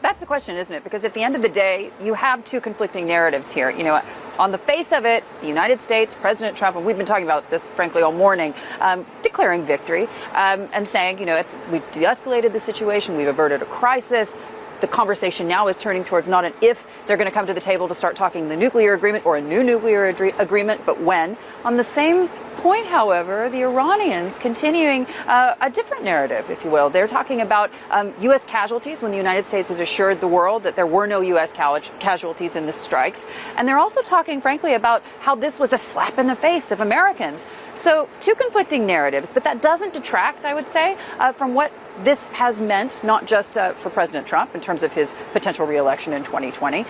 That's the question, isn't it? Because at the end of the day, you have two conflicting narratives here. On the face of it, the United States, President Trump, and we've been talking about this, frankly, all morning, declaring victory and saying, we've de-escalated the situation, we've averted a crisis. The conversation now is turning towards not an if they're going to come to the table to start talking the nuclear agreement or a new nuclear agreement, but when. On the same point, however, the Iranians continuing a different narrative, if you will. They're talking about U.S. casualties when the United States has assured the world that there were no U.S. casualties in the strikes. And they're also talking, frankly, about how this was a slap in the face of Americans. So two conflicting narratives, but that doesn't detract, I would say, from what this has meant, not just for President Trump in terms of his potential reelection in 2020,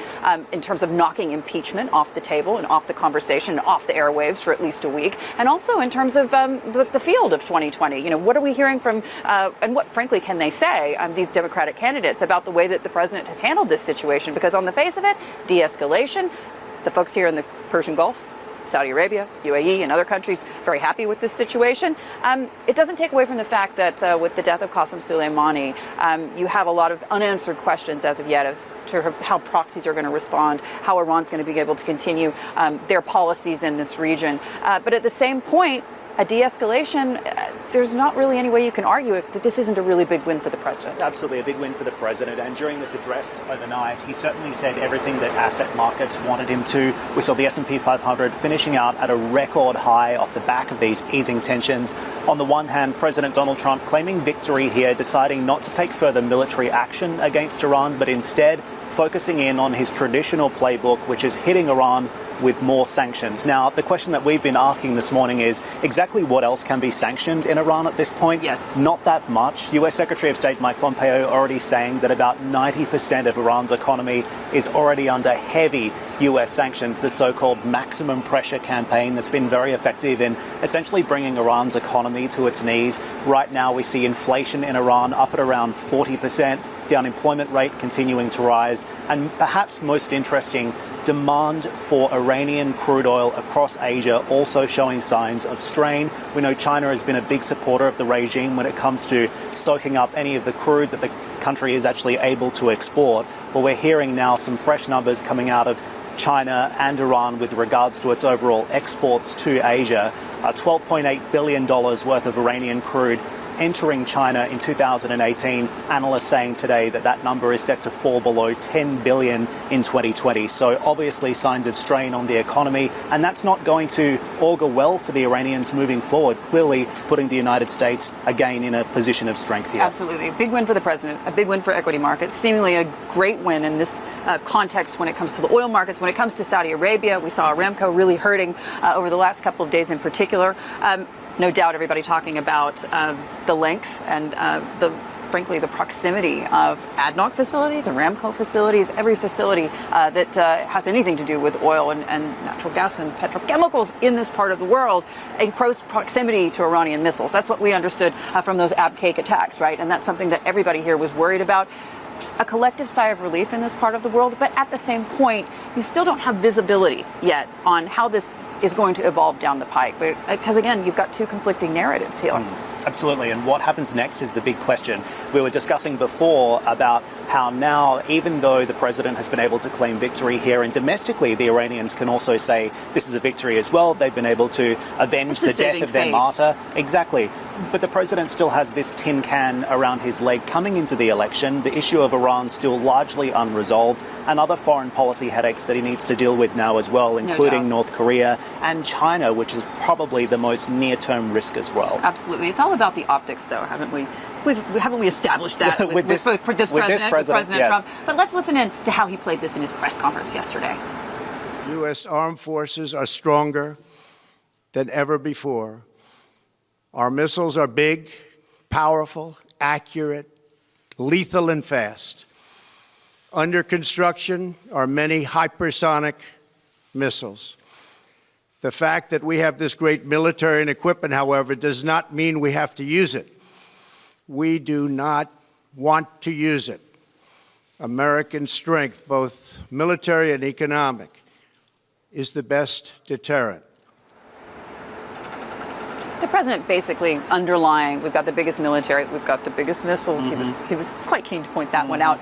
in terms of knocking impeachment off the table and off the conversation, off the airwaves for at least a week, and also in terms of the field of 2020. What are we hearing from, and what, frankly, can they say, these Democratic candidates about the way that the president has handled this situation? Because on the face of it, de-escalation, the folks here in the Persian Gulf, Saudi Arabia, UAE, and other countries very happy with this situation. It doesn't take away from the fact that with the death of Qasem Soleimani, you have a lot of unanswered questions as of yet as to how proxies are going to respond, how Iran's going to be able to continue their policies in this region. But at the same point, a de-escalation, there's not really any way you can argue that this isn't a really big win for the president. Absolutely a big win for the president. And during this address overnight, he certainly said everything that asset markets wanted him to. We saw the S&P 500 finishing out at a record high off the back of these easing tensions. On the one hand, President Donald Trump claiming victory here, deciding not to take further military action against Iran, but instead focusing in on his traditional playbook, which is hitting Iran with more sanctions. Now, the question that we've been asking this morning is exactly what else can be sanctioned in Iran at this point? Yes. Not that much. US Secretary of State Mike Pompeo already saying that about 90% of Iran's economy is already under heavy US sanctions, the so-called maximum pressure campaign that's been very effective in essentially bringing Iran's economy to its knees. Right now, we see inflation in Iran up at around 40%, the unemployment rate continuing to rise, and perhaps most interesting, demand for Iranian crude oil across Asia also showing signs of strain. We know China has been a big supporter of the regime when it comes to soaking up any of the crude that the country is actually able to export. Well, we're hearing now some fresh numbers coming out of China and Iran with regards to its overall exports to Asia. $12.8 billion worth of Iranian crude entering China in 2018. Analysts saying today that that number is set to fall below 10 billion in 2020. So obviously signs of strain on the economy, and that's not going to augur well for the Iranians moving forward, clearly putting the United States again in a position of strength here. Absolutely. A big win for the president, a big win for equity markets, seemingly a great win in this context when it comes to the oil markets, when it comes to Saudi Arabia. We saw Aramco really hurting over the last couple of days in particular. No doubt everybody talking about the length and frankly, the proximity of ADNOC facilities, Aramco facilities, every facility that has anything to do with oil and natural gas and petrochemicals in this part of the world in close proximity to Iranian missiles. That's what we understood from those Abqaiq attacks, right? And that's something that everybody here was worried about. A collective sigh of relief in this part of the world, but at the same point, you still don't have visibility yet on how this is going to evolve down the pike. Because again, you've got two conflicting narratives here. Absolutely. And what happens next is the big question. We were discussing before about how now, even though the president has been able to claim victory here and domestically, the Iranians can also say this is a victory as well. They've been able to avenge the death of their martyr. Exactly. But the president still has this tin can around his leg coming into the election. The issue of Iran still largely unresolved, and other foreign policy headaches that he needs to deal with now as well, including North Korea and China, which is probably the most near-term risk as well. Absolutely. It's all about the optics, though, haven't we? Haven't we established that with this President yes. Trump? But let's listen in to how he played this in his press conference yesterday. U.S. armed forces are stronger than ever before. Our missiles are big, powerful, accurate, lethal, and fast. Under construction are many hypersonic missiles. The fact that we have this great military and equipment, however, does not mean we have to use it. We do not want to use it. American strength, both military and economic, is the best deterrent. The president basically underlying, we've got the biggest military, we've got the biggest missiles. He was quite keen to point that one out.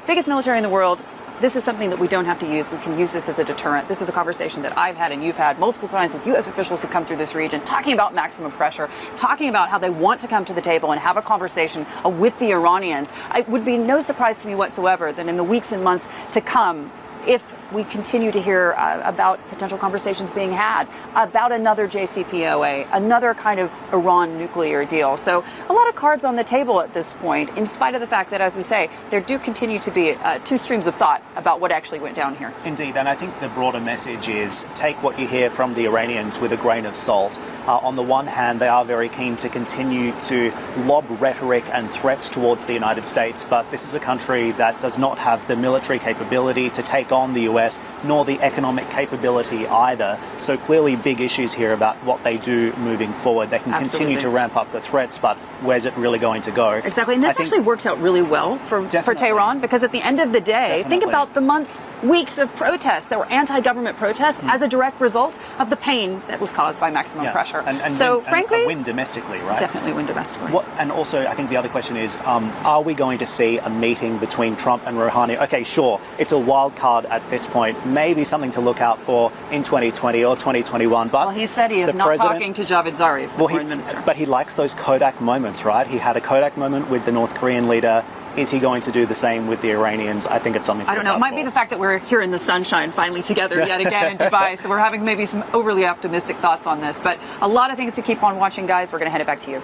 Biggest military in the world. This is something that we don't have to use. We can use this as a deterrent. This is a conversation that I've had and you've had multiple times with U.S. officials who come through this region, talking about maximum pressure, talking about how they want to come to the table and have a conversation with the Iranians. It would be no surprise to me whatsoever that in the weeks and months to come, if we continue to hear about potential conversations being had about another JCPOA, another kind of Iran nuclear deal. So a lot of cards on the table at this point, in spite of the fact that, as we say, there do continue to be two streams of thought about what actually went down here. Indeed, and I think the broader message is take what you hear from the Iranians with a grain of salt. On the one hand, they are very keen to continue to lob rhetoric and threats towards the United States, but this is a country that does not have the military capability to take on the US, nor the economic capability either. So clearly big issues here about what they do moving forward. They can continue to ramp up the threats, but where's it really going to go? Exactly, and this actually works out really well for Tehran, because at the end of the day, think about the months, weeks of protests that were anti-government protests as a direct result of the pain that was caused by maximum pressure. And so, frankly, win domestically, right? Definitely win domestically. And also, I think the other question is, are we going to see a meeting between Trump and Rouhani? Okay, sure, it's a wild card at this point. Maybe something to look out for in 2020 or 2021. But well, he said he is not talking to Javad Zarif, the foreign minister. But he likes those Kodak moments, right? He had a Kodak moment with the North Korean leader. Is he going to do the same with the Iranians? I think it's something to I don't know. It might be the fact that we're here in the sunshine finally together yet again in Dubai. So we're having maybe some overly optimistic thoughts on this. But a lot of things to keep on watching, guys. We're going to hand it back to you.